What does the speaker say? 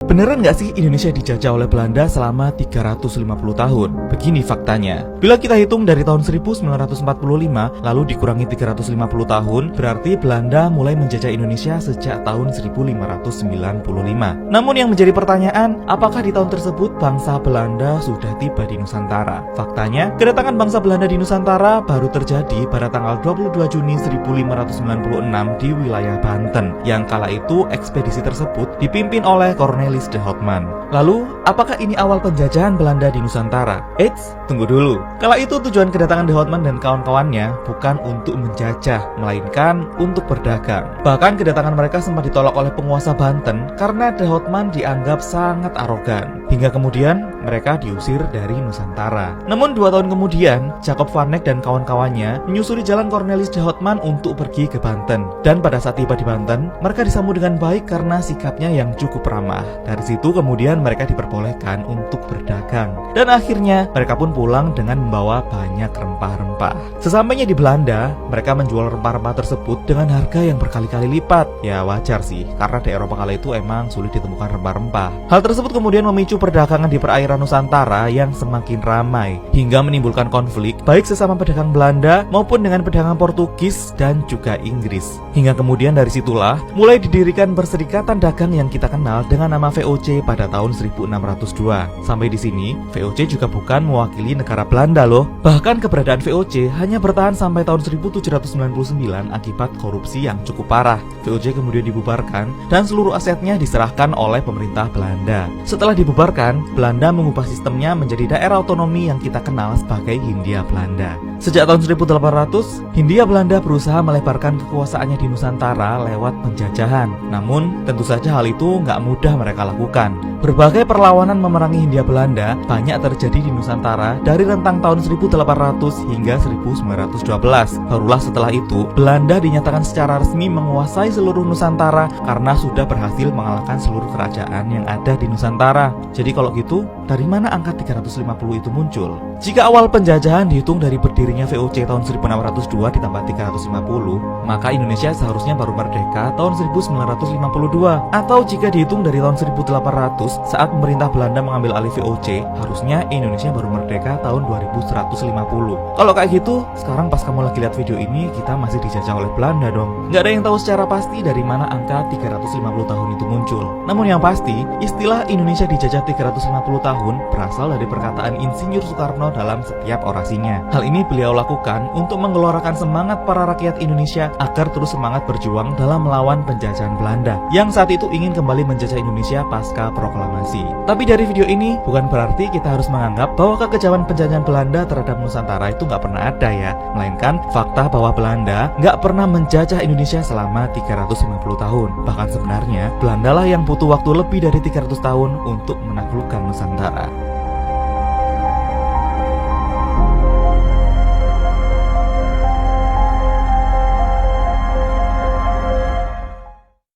Beneran nggak sih Indonesia dijajah oleh Belanda selama 350 tahun? Begini faktanya. Bila kita hitung dari tahun 1945 lalu dikurangi 350 tahun, berarti Belanda mulai menjajah Indonesia sejak tahun 1595. Namun yang menjadi pertanyaan, apakah di tahun tersebut bangsa Belanda sudah tiba di Nusantara? Faktanya, kedatangan bangsa Belanda di Nusantara baru terjadi pada tanggal 22 Juni 1596 di wilayah Banten, yang kala itu ekspedisi tersebut dipimpin oleh Cornelis de Houtman. Lalu, apakah ini awal penjajahan Belanda di Nusantara? Eits, tunggu dulu. Kala itu tujuan kedatangan de Houtman dan kawan-kawannya bukan untuk menjajah, melainkan untuk berdagang. Bahkan kedatangan mereka sempat ditolak oleh penguasa Banten karena de Houtman dianggap sangat arogan. Hingga kemudian mereka diusir dari Nusantara. Namun 2 tahun kemudian, Jacob van Eyck dan kawan-kawannya menyusuri jalan Cornelis de Houtman untuk pergi ke Banten. Dan pada saat tiba di Banten, mereka disambut dengan baik karena sikapnya yang cukup ramah. Dari situ kemudian mereka diperbolehkan untuk berdagang. Dan akhirnya mereka pun pulang dengan membawa banyak rempah-rempah. Sesampainya di Belanda, mereka menjual rempah-rempah tersebut dengan harga yang berkali-kali lipat. Ya wajar sih, karena di Eropa kala itu emang sulit ditemukan rempah-rempah. Hal tersebut kemudian memicu perdagangan di perairan Nusantara yang semakin ramai, hingga menimbulkan konflik baik sesama pedagang Belanda maupun dengan pedagang Portugis dan juga Inggris. Hingga kemudian dari situlah mulai didirikan perserikatan dagang yang kita kenal dengan nama VOC pada tahun 1602. Sampai di sini, VOC juga bukan mewakili negara Belanda loh. Bahkan keberadaan VOC hanya bertahan sampai tahun 1799 akibat korupsi yang cukup parah. VOC kemudian dibubarkan dan seluruh asetnya diserahkan oleh pemerintah Belanda. Setelah dibubarkan, Belanda mengubah sistemnya menjadi daerah otonomi yang kita kenal sebagai Hindia Belanda. Sejak tahun 1800, Hindia Belanda berusaha melebarkan kekuasaannya di Nusantara lewat penjajahan. Namun, tentu saja hal itu nggak mudah mereka lakukan. Berbagai perlawanan memerangi Hindia Belanda banyak terjadi di Nusantara dari rentang tahun 1800 hingga 1912. Barulah setelah itu, Belanda dinyatakan secara resmi menguasai seluruh Nusantara karena sudah berhasil mengalahkan seluruh kerajaan yang ada di Nusantara. Jadi kalau gitu, dari mana angka 350 itu muncul? Jika awal penjajahan dihitung dari berdirinya VOC tahun 1602 ditambah 350, maka Indonesia seharusnya baru merdeka tahun 1952. Atau jika dihitung dari tahun 1800 saat pemerintah Belanda mengambil alih VOC, harusnya Indonesia baru merdeka tahun 2150. Kalau kayak gitu, sekarang pas kamu lagi lihat video ini, kita masih dijajah oleh Belanda dong. Nggak ada yang tahu secara pasti dari mana angka 350 tahun itu muncul. Namun yang pasti, istilah Indonesia dijajah 350 tahun berasal dari perkataan Insinyur Soekarno dalam setiap orasinya. Hal ini beliau lakukan untuk menggelorakan semangat para rakyat Indonesia agar terus semangat berjuang dalam melawan penjajahan Belanda yang saat itu ingin kembali menjajah Indonesia pasca proklamasi. Tapi dari video ini bukan berarti kita harus menganggap bahwa kekejauhan penjajahan Belanda terhadap Nusantara itu nggak pernah ada ya, melainkan fakta bahwa Belanda nggak pernah menjajah Indonesia selama 350 tahun. Bahkan sebenarnya Belanda lah yang butuh waktu lebih dari 300 tahun untuk menaklukkan Nusantara.